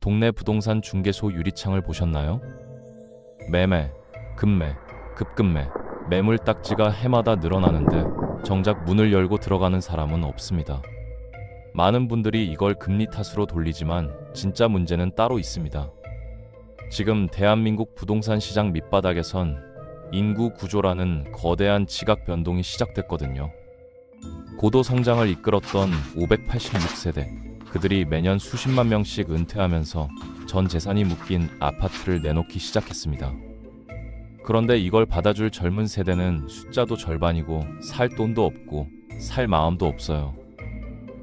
동네 부동산 중개소 유리창을 보셨나요? 매매, 급매, 급급매, 매물 딱지가 해마다 늘어나는데 정작 문을 열고 들어가는 사람은 없습니다. 많은 분들이 이걸 금리 탓으로 돌리지만 진짜 문제는 따로 있습니다. 지금 대한민국 부동산 시장 밑바닥에선 인구 구조라는 거대한 지각 변동이 시작됐거든요. 고도 성장을 이끌었던 586세대, 그들이 매년 수십만 명씩 은퇴하면서 전 재산이 묶인 아파트를 내놓기 시작했습니다. 그런데 이걸 받아줄 젊은 세대는 숫자도 절반이고 살 돈도 없고 살 마음도 없어요.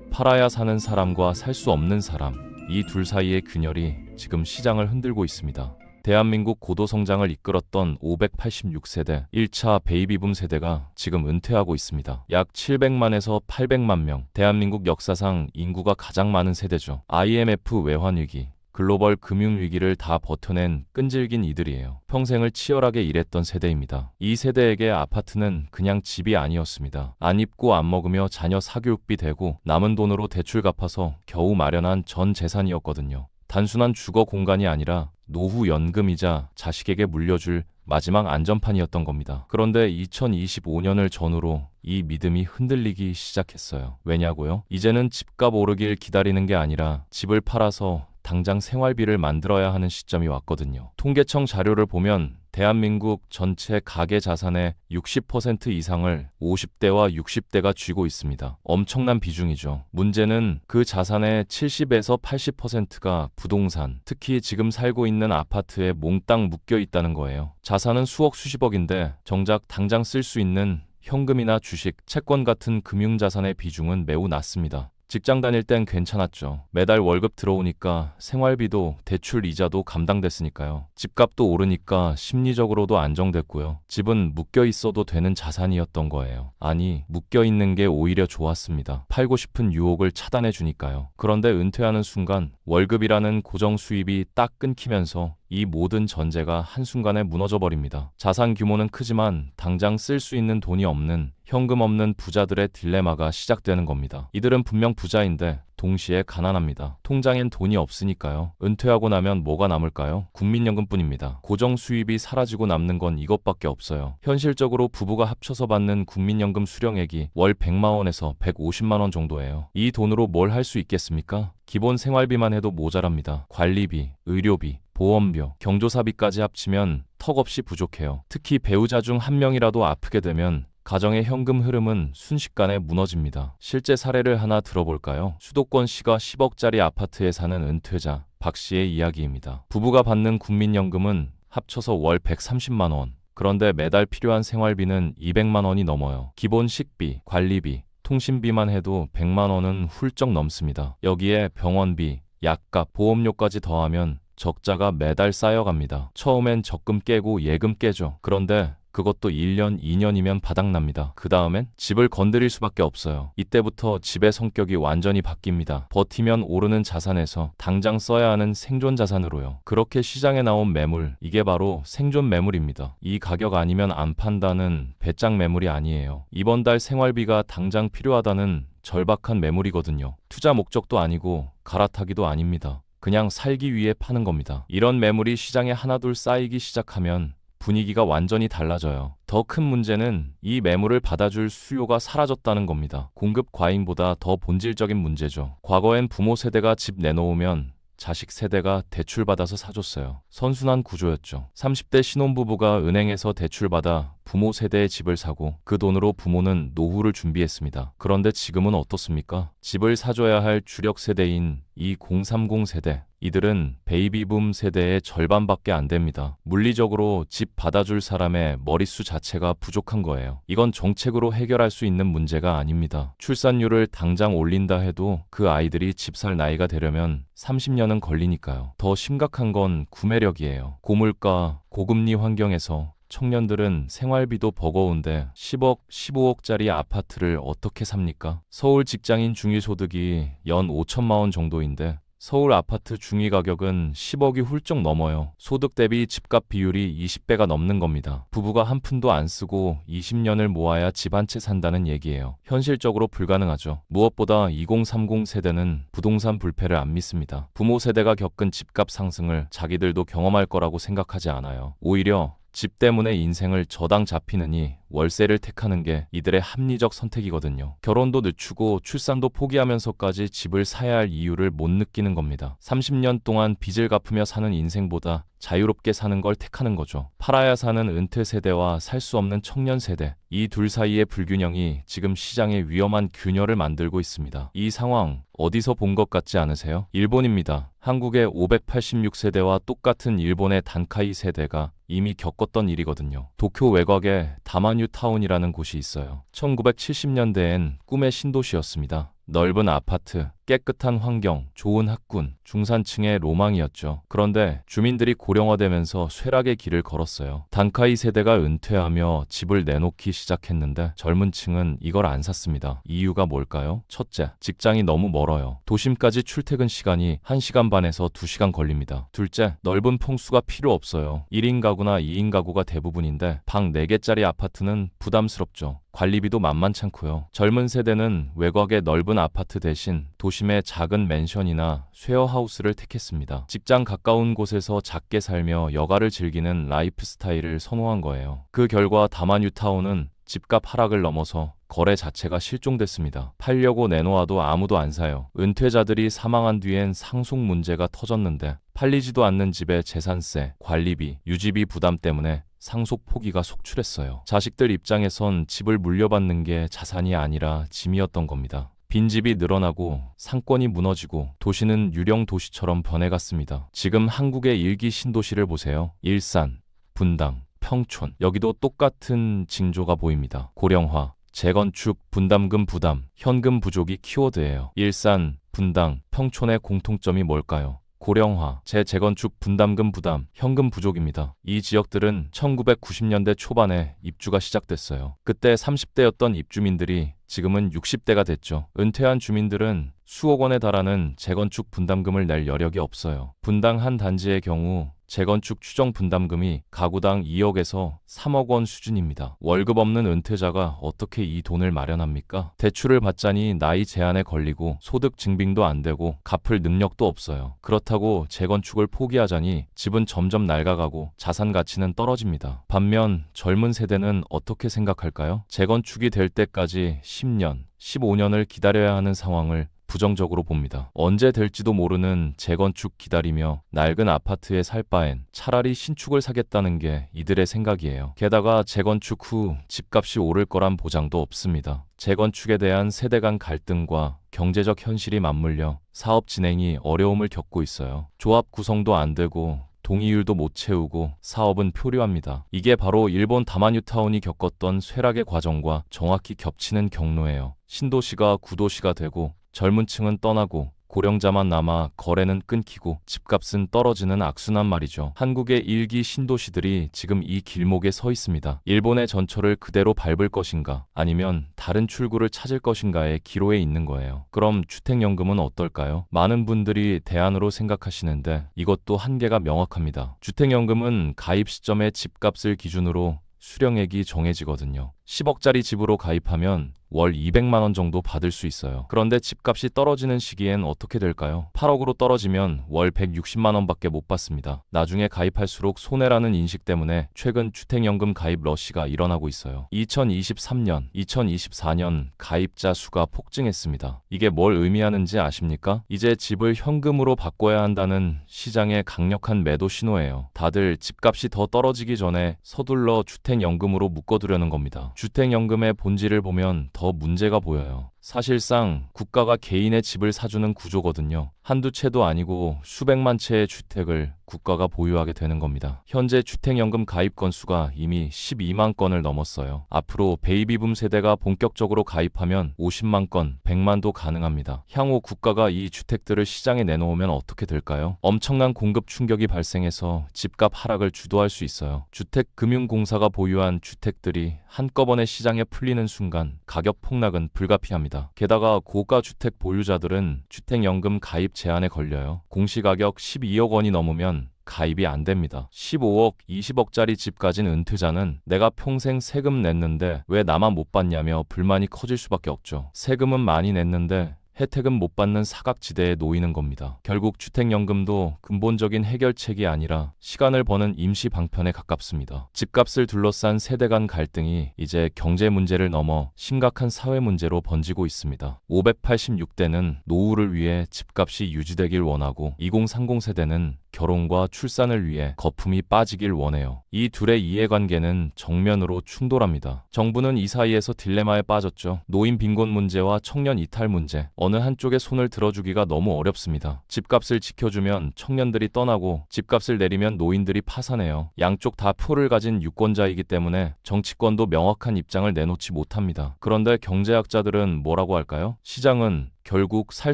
팔아야 사는 사람과 살 수 없는 사람, 이 둘 사이의 균열이 지금 시장을 흔들고 있습니다. 대한민국 고도 성장을 이끌었던 586세대 1차 베이비붐 세대가 지금 은퇴하고 있습니다. 약 700만에서 800만 명, 대한민국 역사상 인구가 가장 많은 세대죠. IMF 외환위기, 글로벌 금융위기를 다 버텨낸 끈질긴 이들이에요. 평생을 치열하게 일했던 세대입니다. 이 세대에게 아파트는 그냥 집이 아니었습니다. 안 입고 안 먹으며 자녀 사교육비 대고 남은 돈으로 대출 갚아서 겨우 마련한 전 재산이었거든요. 단순한 주거 공간이 아니라 노후 연금이자 자식에게 물려줄 마지막 안전판이었던 겁니다. 그런데 2025년을 전후로 이 믿음이 흔들리기 시작했어요. 왜냐고요? 이제는 집값 오르길 기다리는 게 아니라 집을 팔아서 당장 생활비를 만들어야 하는 시점이 왔거든요. 통계청 자료를 보면 대한민국 전체 가계 자산의 60% 이상을 50대와 60대가 쥐고 있습니다. 엄청난 비중이죠. 문제는 그 자산의 70에서 80%가 부동산, 특히 지금 살고 있는 아파트에 몽땅 묶여 있다는 거예요. 자산은 수억 수십억인데 정작 당장 쓸 수 있는 현금이나 주식, 채권 같은 금융자산의 비중은 매우 낮습니다. 직장 다닐 땐 괜찮았죠. 매달 월급 들어오니까 생활비도 대출 이자도 감당됐으니까요. 집값도 오르니까 심리적으로도 안정됐고요. 집은 묶여 있어도 되는 자산이었던 거예요. 아니, 묶여 있는 게 오히려 좋았습니다. 팔고 싶은 유혹을 차단해 주니까요. 그런데 은퇴하는 순간 월급이라는 고정 수입이 딱 끊기면서 이 모든 전제가 한순간에 무너져 버립니다. 자산 규모는 크지만 당장 쓸 수 있는 돈이 없는, 현금 없는 부자들의 딜레마가 시작되는 겁니다. 이들은 분명 부자인데 동시에 가난합니다. 통장엔 돈이 없으니까요. 은퇴하고 나면 뭐가 남을까요? 국민연금뿐입니다. 고정 수입이 사라지고 남는 건 이것밖에 없어요. 현실적으로 부부가 합쳐서 받는 국민연금 수령액이 월 100만 원에서 150만 원 정도예요. 이 돈으로 뭘 할 수 있겠습니까? 기본 생활비만 해도 모자랍니다. 관리비, 의료비, 보험료, 경조사비까지 합치면 턱없이 부족해요. 특히 배우자 중 한 명이라도 아프게 되면 가정의 현금 흐름은 순식간에 무너집니다. 실제 사례를 하나 들어볼까요? 수도권시가 10억짜리 아파트에 사는 은퇴자 박 씨의 이야기입니다. 부부가 받는 국민연금은 합쳐서 월 130만 원. 그런데 매달 필요한 생활비는 200만 원이 넘어요. 기본 식비, 관리비, 통신비만 해도 100만 원은 훌쩍 넘습니다. 여기에 병원비, 약값, 보험료까지 더하면 적자가 매달 쌓여갑니다. 처음엔 적금 깨고 예금 깨죠. 그런데 그것도 1년, 2년이면 바닥납니다. 그 다음엔 집을 건드릴 수밖에 없어요. 이때부터 집의 성격이 완전히 바뀝니다. 버티면 오르는 자산에서 당장 써야 하는 생존 자산으로요. 그렇게 시장에 나온 매물, 이게 바로 생존 매물입니다. 이 가격 아니면 안 판다는 배짱 매물이 아니에요. 이번 달 생활비가 당장 필요하다는 절박한 매물이거든요. 투자 목적도 아니고 갈아타기도 아닙니다. 그냥 살기 위해 파는 겁니다. 이런 매물이 시장에 하나둘 쌓이기 시작하면 분위기가 완전히 달라져요. 더 큰 문제는 이 매물을 받아줄 수요가 사라졌다는 겁니다. 공급 과잉보다 더 본질적인 문제죠. 과거엔 부모 세대가 집 내놓으면 자식 세대가 대출받아서 사줬어요. 선순환 구조였죠. 30대 신혼부부가 은행에서 대출받아 부모 세대의 집을 사고 그 돈으로 부모는 노후를 준비했습니다. 그런데 지금은 어떻습니까? 집을 사줘야 할 주력 세대인 이 030 세대, 이들은 베이비붐 세대의 절반밖에 안 됩니다. 물리적으로 집 받아줄 사람의 머릿수 자체가 부족한 거예요. 이건 정책으로 해결할 수 있는 문제가 아닙니다. 출산율을 당장 올린다 해도 그 아이들이 집 살 나이가 되려면 30년은 걸리니까요. 더 심각한 건 구매력이에요. 고물가, 고금리 환경에서 청년들은 생활비도 버거운데 10억, 15억짜리 아파트를 어떻게 삽니까? 서울 직장인 중위소득이 연 5천만 원 정도인데 서울 아파트 중위 가격은 10억이 훌쩍 넘어요. 소득 대비 집값 비율이 20배가 넘는 겁니다. 부부가 한 푼도 안 쓰고 20년을 모아야 집 한 채 산다는 얘기예요. 현실적으로 불가능하죠. 무엇보다 2030 세대는 부동산 불패를 안 믿습니다. 부모 세대가 겪은 집값 상승을 자기들도 경험할 거라고 생각하지 않아요. 오히려 집 때문에 인생을 저당 잡히느니 월세를 택하는 게 이들의 합리적 선택이거든요. 결혼도 늦추고 출산도 포기하면서까지 집을 사야 할 이유를 못 느끼는 겁니다. 30년 동안 빚을 갚으며 사는 인생보다 자유롭게 사는 걸 택하는 거죠. 팔아야 사는 은퇴 세대와 살 수 없는 청년 세대, 이 둘 사이의 불균형이 지금 시장에 위험한 균열을 만들고 있습니다. 이 상황 어디서 본 것 같지 않으세요? 일본입니다. 한국의 586세대와 똑같은 일본의 단카이 세대가 이미 겪었던 일이거든요. 도쿄 외곽에 다마뉴타운이라는 곳이 있어요. 1970년대엔 꿈의 신도시였습니다. 넓은 아파트, 깨끗한 환경, 좋은 학군, 중산층의 로망이었죠. 그런데 주민들이 고령화되면서 쇠락의 길을 걸었어요. 단카이 세대가 은퇴하며 집을 내놓기 시작했는데 젊은 층은 이걸 안 샀습니다. 이유가 뭘까요? 첫째, 직장이 너무 멀어요. 도심까지 출퇴근 시간이 1시간 반에서 2시간 걸립니다. 둘째, 넓은 평수가 필요 없어요. 1인 가구나 2인 가구가 대부분인데 방 4개짜리 아파트는 부담스럽죠. 관리비도 만만찮고요. 젊은 세대는 외곽의 넓은 아파트 대신 도심의 작은 맨션이나 쉐어하우스를 택했습니다. 직장 가까운 곳에서 작게 살며 여가를 즐기는 라이프 스타일을 선호한 거예요. 그 결과 다마뉴타운은 집값 하락을 넘어서 거래 자체가 실종됐습니다. 팔려고 내놓아도 아무도 안 사요. 은퇴자들이 사망한 뒤엔 상속 문제가 터졌는데 팔리지도 않는 집에 재산세, 관리비, 유지비 부담 때문에 상속 포기가 속출했어요. 자식들 입장에선 집을 물려받는 게 자산이 아니라 짐이었던 겁니다. 빈집이 늘어나고 상권이 무너지고 도시는 유령 도시처럼 변해갔습니다. 지금 한국의 일기 신도시를 보세요. 일산, 분당, 평촌, 여기도 똑같은 징조가 보입니다. 고령화, 재건축, 분담금 부담, 현금 부족이 키워드예요. 일산, 분당, 평촌의 공통점이 뭘까요? 고령화, 재건축, 분담금 부담, 현금 부족입니다. 이 지역들은 1990년대 초반에 입주가 시작됐어요. 그때 30대였던 입주민들이 지금은 60대가 됐죠. 은퇴한 주민들은 수억 원에 달하는 재건축 분담금을 낼 여력이 없어요. 분당 한 단지의 경우 재건축 추정 분담금이 가구당 2억에서 3억 원 수준입니다. 월급 없는 은퇴자가 어떻게 이 돈을 마련합니까? 대출을 받자니 나이 제한에 걸리고 소득 증빙도 안 되고 갚을 능력도 없어요. 그렇다고 재건축을 포기하자니 집은 점점 낡아가고 자산 가치는 떨어집니다. 반면 젊은 세대는 어떻게 생각할까요? 재건축이 될 때까지 10년, 15년을 기다려야 하는 상황을 부정적으로 봅니다. 언제 될지도 모르는 재건축 기다리며 낡은 아파트에 살 바엔 차라리 신축을 사겠다는 게 이들의 생각이에요. 게다가 재건축 후 집값이 오를 거란 보장도 없습니다. 재건축에 대한 세대 간 갈등과 경제적 현실이 맞물려 사업 진행이 어려움을 겪고 있어요. 조합 구성도 안 되고 동의율도 못 채우고 사업은 표류합니다. 이게 바로 일본 다마뉴타운이 겪었던 쇠락의 과정과 정확히 겹치는 경로예요. 신도시가 구도시가 되고 젊은 층은 떠나고 고령자만 남아 거래는 끊기고 집값은 떨어지는 악순환 말이죠. 한국의 일기 신도시들이 지금 이 길목에 서 있습니다. 일본의 전철을 그대로 밟을 것인가 아니면 다른 출구를 찾을 것인가의 기로에 있는 거예요. 그럼 주택연금은 어떨까요? 많은 분들이 대안으로 생각하시는데 이것도 한계가 명확합니다. 주택연금은 가입 시점의 집값을 기준으로 수령액이 정해지거든요. 10억짜리 집으로 가입하면 월 200만 원 정도 받을 수 있어요. 그런데 집값이 떨어지는 시기엔 어떻게 될까요? 8억으로 떨어지면 월 160만 원밖에 못 받습니다. 나중에 가입할수록 손해라는 인식 때문에 최근 주택연금 가입 러시가 일어나고 있어요. 2023년, 2024년 가입자 수가 폭증했습니다. 이게 뭘 의미하는지 아십니까? 이제 집을 현금으로 바꿔야 한다는 시장의 강력한 매도 신호예요. 다들 집값이 더 떨어지기 전에 서둘러 주택연금으로 묶어두려는 겁니다. 주택연금의 본질을 보면 더 문제가 보여요. 사실상 국가가 개인의 집을 사주는 구조거든요. 한두 채도 아니고 수백만 채의 주택을 국가가 보유하게 되는 겁니다. 현재 주택연금 가입 건수가 이미 12만 건을 넘었어요. 앞으로 베이비붐 세대가 본격적으로 가입하면 50만 건, 100만도 가능합니다. 향후 국가가 이 주택들을 시장에 내놓으면 어떻게 될까요? 엄청난 공급 충격이 발생해서 집값 하락을 주도할 수 있어요. 주택금융공사가 보유한 주택들이 한꺼번에 시장에 풀리는 순간 가격 폭락은 불가피합니다. 겁니다. 게다가 고가 주택 보유자들은 주택연금 가입 제한에 걸려요. 공시가격 12억 원이 넘으면 가입이 안 됩니다. 15억, 20억짜리 집 가진 은퇴자는 내가 평생 세금 냈는데 왜 나만 못 받냐며 불만이 커질 수밖에 없죠. 세금은 많이 냈는데 혜택은 못 받는 사각지대에 놓이는 겁니다. 결국 주택연금도 근본적인 해결책이 아니라 시간을 버는 임시 방편에 가깝습니다. 집값을 둘러싼 세대 간 갈등이 이제 경제 문제를 넘어 심각한 사회 문제로 번지고 있습니다. 586대는 노후를 위해 집값이 유지되길 원하고 2030 세대는 결혼과 출산을 위해 거품이 빠지길 원해요. 이 둘의 이해관계는 정면으로 충돌합니다. 정부는 이 사이에서 딜레마에 빠졌죠. 노인 빈곤 문제와 청년 이탈 문제, 어느 한쪽에 손을 들어주기가 너무 어렵습니다. 집값을 지켜주면 청년들이 떠나고 집값을 내리면 노인들이 파산해요. 양쪽 다 표를 가진 유권자이기 때문에 정치권도 명확한 입장을 내놓지 못합니다. 그런데 경제학자들은 뭐라고 할까요? 시장은 결국 살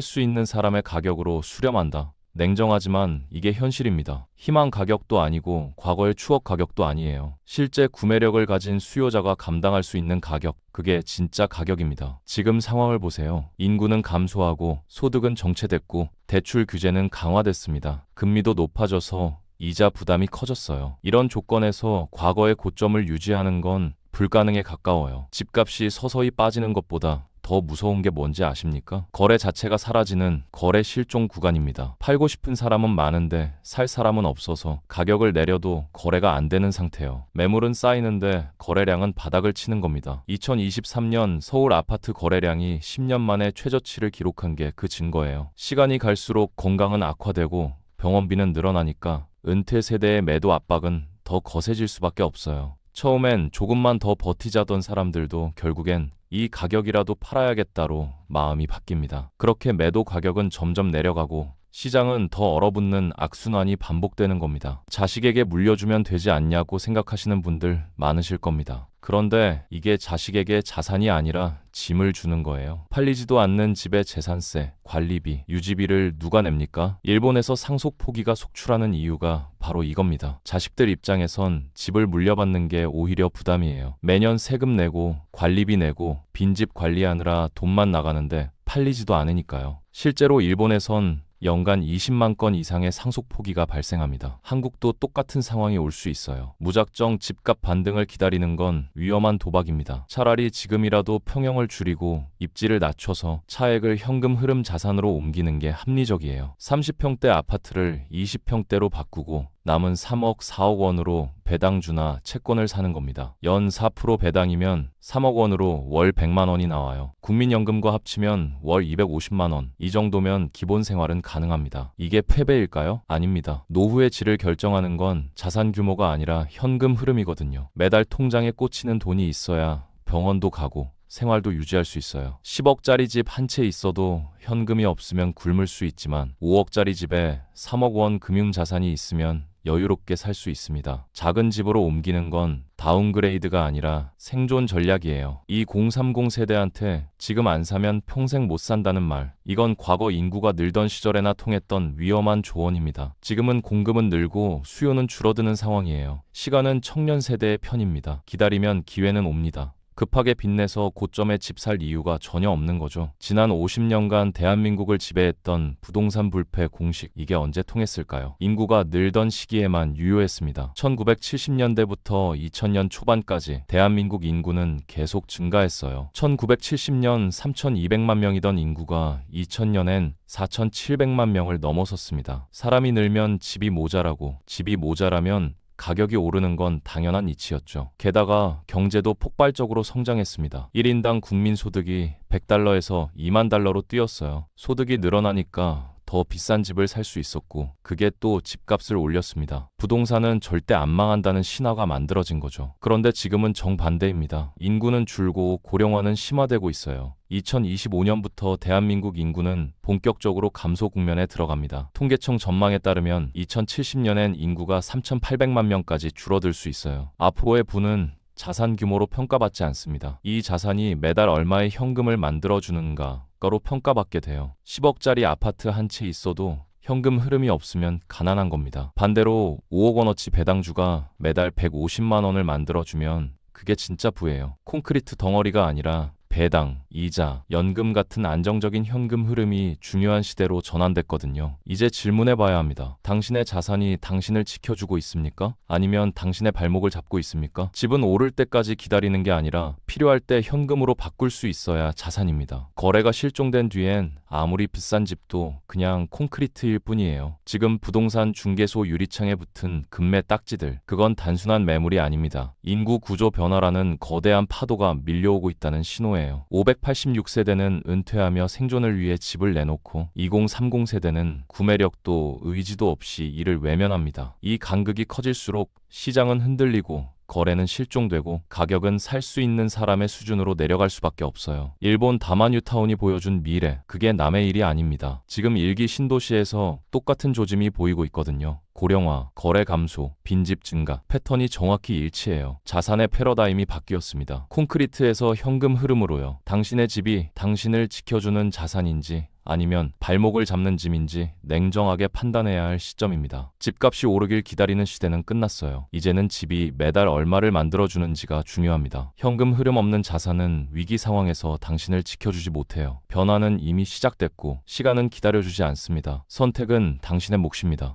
수 있는 사람의 가격으로 수렴한다. 냉정하지만 이게 현실입니다. 희망 가격도 아니고 과거의 추억 가격도 아니에요. 실제 구매력을 가진 수요자가 감당할 수 있는 가격, 그게 진짜 가격입니다. 지금 상황을 보세요. 인구는 감소하고 소득은 정체됐고 대출 규제는 강화됐습니다. 금리도 높아져서 이자 부담이 커졌어요. 이런 조건에서 과거의 고점을 유지하는 건 불가능에 가까워요. 집값이 서서히 빠지는 것보다 더 무서운 게 뭔지 아십니까? 거래 자체가 사라지는 거래 실종 구간입니다. 팔고 싶은 사람은 많은데 살 사람은 없어서 가격을 내려도 거래가 안 되는 상태예요. 매물은 쌓이는데 거래량은 바닥을 치는 겁니다. 2023년 서울 아파트 거래량이 10년 만에 최저치를 기록한 게 그 증거예요. 시간이 갈수록 건강은 악화되고 병원비는 늘어나니까 은퇴 세대의 매도 압박은 더 거세질 수밖에 없어요. 처음엔 조금만 더 버티자던 사람들도 결국엔 이 가격이라도 팔아야겠다로 마음이 바뀝니다. 그렇게 매도 가격은 점점 내려가고 시장은 더 얼어붙는 악순환이 반복되는 겁니다. 자식에게 물려주면 되지 않냐고 생각하시는 분들 많으실 겁니다. 그런데 이게 자식에게 자산이 아니라 짐을 주는 거예요. 팔리지도 않는 집의 재산세, 관리비, 유지비를 누가 냅니까? 일본에서 상속 포기가 속출하는 이유가 바로 이겁니다. 자식들 입장에선 집을 물려받는 게 오히려 부담이에요. 매년 세금 내고 관리비 내고 빈집 관리하느라 돈만 나가는데 팔리지도 않으니까요. 실제로 일본에선 연간 20만 건 이상의 상속 포기가 발생합니다. 한국도 똑같은 상황이 올 수 있어요. 무작정 집값 반등을 기다리는 건 위험한 도박입니다. 차라리 지금이라도 평형을 줄이고 입지를 낮춰서 차액을 현금 흐름 자산으로 옮기는 게 합리적이에요. 30평대 아파트를 20평대로 바꾸고 남은 3억, 4억 원으로 배당주나 채권을 사는 겁니다. 연 4% 배당이면 3억 원으로 월 100만 원이 나와요. 국민연금과 합치면 월 250만 원. 이 정도면 기본 생활은 가능합니다. 이게 패배일까요? 아닙니다. 노후의 질을 결정하는 건 자산 규모가 아니라 현금 흐름이거든요. 매달 통장에 꽂히는 돈이 있어야 병원도 가고 생활도 유지할 수 있어요. 10억짜리 집 한 채 있어도 현금이 없으면 굶을 수 있지만 5억짜리 집에 3억 원 금융자산이 있으면 여유롭게 살 수 있습니다. 작은 집으로 옮기는 건 다운그레이드가 아니라 생존 전략이에요. 이 030 세대한테 지금 안 사면 평생 못 산다는 말, 이건 과거 인구가 늘던 시절에나 통했던 위험한 조언입니다. 지금은 공급은 늘고 수요는 줄어드는 상황이에요. 시간은 청년 세대의 편입니다. 기다리면 기회는 옵니다. 급하게 빚내서 고점에 집 살 이유가 전혀 없는 거죠. 지난 50년간 대한민국을 지배했던 부동산 불패 공식, 이게 언제 통했을까요? 인구가 늘던 시기에만 유효했습니다. 1970년대부터 2000년 초반까지 대한민국 인구는 계속 증가했어요. 1970년 3200만 명이던 인구가 2000년엔 4700만 명을 넘어섰습니다. 사람이 늘면 집이 모자라고, 집이 모자라면 가격이 오르는 건 당연한 이치였죠. 게다가 경제도 폭발적으로 성장했습니다. 1인당 국민소득이 100달러에서 2만 달러로 뛰었어요. 소득이 늘어나니까 더 비싼 집을 살 수 있었고 그게 또 집값을 올렸습니다. 부동산은 절대 안 망한다는 신화가 만들어진 거죠. 그런데 지금은 정반대입니다. 인구는 줄고 고령화는 심화되고 있어요. 2025년부터 대한민국 인구는 본격적으로 감소 국면에 들어갑니다. 통계청 전망에 따르면 2070년엔 인구가 3,800만 명까지 줄어들 수 있어요. 앞으로의 부는 자산 규모로 평가받지 않습니다. 이 자산이 매달 얼마의 현금을 만들어주는가 로 평가받게 돼요. 10억짜리 아파트 한 채 있어도 현금 흐름이 없으면 가난한 겁니다. 반대로 5억 원어치 배당주가 매달 150만 원을 만들어주면 그게 진짜 부예요. 콘크리트 덩어리가 아니라 배당, 이자, 연금 같은 안정적인 현금 흐름이 중요한 시대로 전환됐거든요. 이제 질문해 봐야 합니다. 당신의 자산이 당신을 지켜주고 있습니까? 아니면 당신의 발목을 잡고 있습니까? 집은 오를 때까지 기다리는 게 아니라 필요할 때 현금으로 바꿀 수 있어야 자산입니다. 거래가 실종된 뒤엔 아무리 비싼 집도 그냥 콘크리트일 뿐이에요. 지금 부동산 중개소 유리창에 붙은 금매 딱지들, 그건 단순한 매물이 아닙니다. 인구 구조 변화라는 거대한 파도가 밀려오고 있다는 신호예요. 586세대는 은퇴하며 생존을 위해 집을 내놓고 2030 세대는 구매력도 의지도 없이 이를 외면합니다. 이 간극이 커질수록 시장은 흔들리고 거래는 실종되고 가격은 살 수 있는 사람의 수준으로 내려갈 수밖에 없어요. 일본 다마뉴타운이 보여준 미래, 그게 남의 일이 아닙니다. 지금 일기 신도시에서 똑같은 조짐이 보이고 있거든요. 고령화, 거래 감소, 빈집 증가, 패턴이 정확히 일치해요. 자산의 패러다임이 바뀌었습니다. 콘크리트에서 현금 흐름으로요. 당신의 집이 당신을 지켜주는 자산인지 아니면 발목을 잡는 짐인지 냉정하게 판단해야 할 시점입니다. 집값이 오르길 기다리는 시대는 끝났어요. 이제는 집이 매달 얼마를 만들어주는지가 중요합니다. 현금 흐름 없는 자산은 위기 상황에서 당신을 지켜주지 못해요. 변화는 이미 시작됐고 시간은 기다려주지 않습니다. 선택은 당신의 몫입니다.